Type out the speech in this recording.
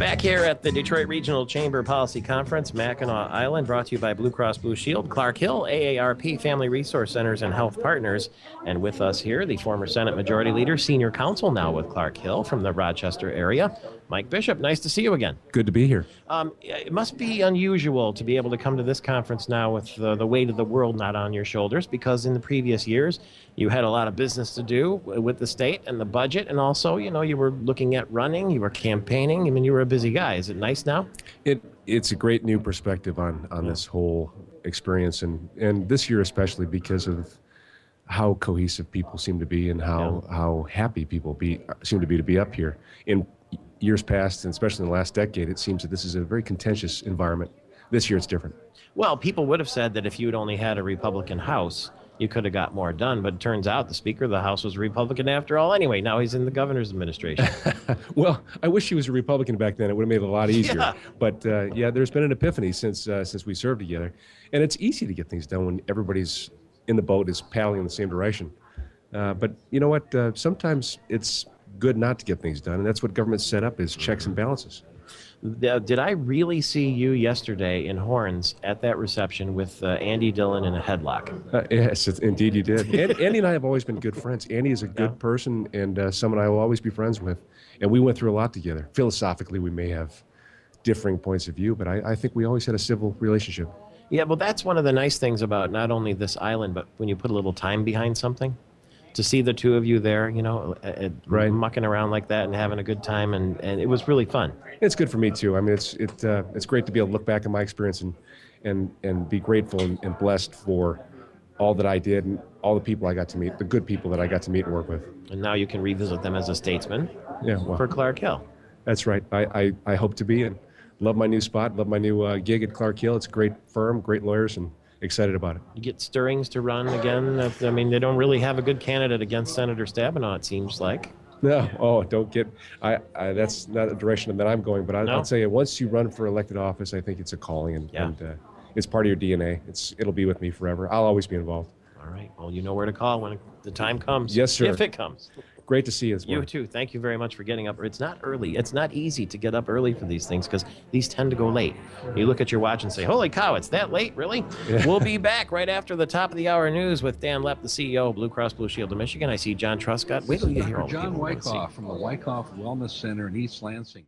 Back here at the Detroit Regional Chamber Policy Conference, Mackinac Island, brought to you by Blue Cross Blue Shield, Clark Hill, AARP, Family Resource Centers, and Health Partners. And with us here, the former Senate Majority Leader, Senior Counsel now with Clark Hill from the Rochester area, Mike Bishop. Nice to see you again. Good to be here. It must be unusual to be able to come to this conference now with the weight of the world not on your shoulders, because in the previous years, you had a lot of business to do with the state and the budget, and also, you were looking at running, you were campaigning. I mean, you were a busy guy. Is it nice now? It's a great new perspective on this whole experience, and this year especially because of how cohesive people seem to be and how happy people seem to be up here. In years past, and especially in the last decade, it seems that this is a very contentious environment. This year it's different. Well, people would have said that if you had only had a Republican House, you could have got more done, but it turns out the Speaker of the House was a Republican after all anyway. Now he's in the governor's administration. Well, I wish he was a Republican back then. It would have made it a lot easier. Yeah. But there's been an epiphany since we served together. And it's easy to get things done when everybody's in the boat, is paddling in the same direction. But you know what? Sometimes it's good not to get things done, and that's what government's set up, is checks and balances. Did I really see you yesterday in Horns at that reception with Andy Dillon in a headlock? Yes, indeed you did. Andy and I have always been good friends. Andy is a good person and someone I will always be friends with. And we went through a lot together. Philosophically, we may have differing points of view, but I think we always had a civil relationship. Yeah, well, that's one of the nice things about not only this island, but when you put a little time behind something. To see the two of you there, Right. mucking around like that and having a good time, and it was really fun. It's good for me too. I mean, it's great to be able to look back at my experience and be grateful and blessed for all that I did and all the people I got to meet, the good people that I got to meet and work with. And now you can revisit them as a statesman for Clark Hill. That's right. I hope to be, and love my new spot, love my new gig at Clark Hill. It's a great firm, great lawyers, and excited about it. You get stirrings to run again. I mean, they don't really have a good candidate against Senator Stabenow, it seems like. No, don't get. That's not the direction that I'm going. But I'll tell you, once you run for elected office, I think it's a calling, and it's part of your DNA. It'll be with me forever. I'll always be involved. All right. Well, you know where to call when the time comes. Yes, sir. If it comes. Great to see you as well. You too. Thank you very much for getting up. It's not early. It's not easy to get up early for these things because these tend to go late. You look at your watch and say, holy cow, it's that late? Really? Yeah. We'll be back right after the top of the hour news with Dan Lepp, the CEO of Blue Cross Blue Shield of Michigan. I see John Truscott. Wait till you hear all the John people. Wyckoff from the Wyckoff Wellness Center in East Lansing.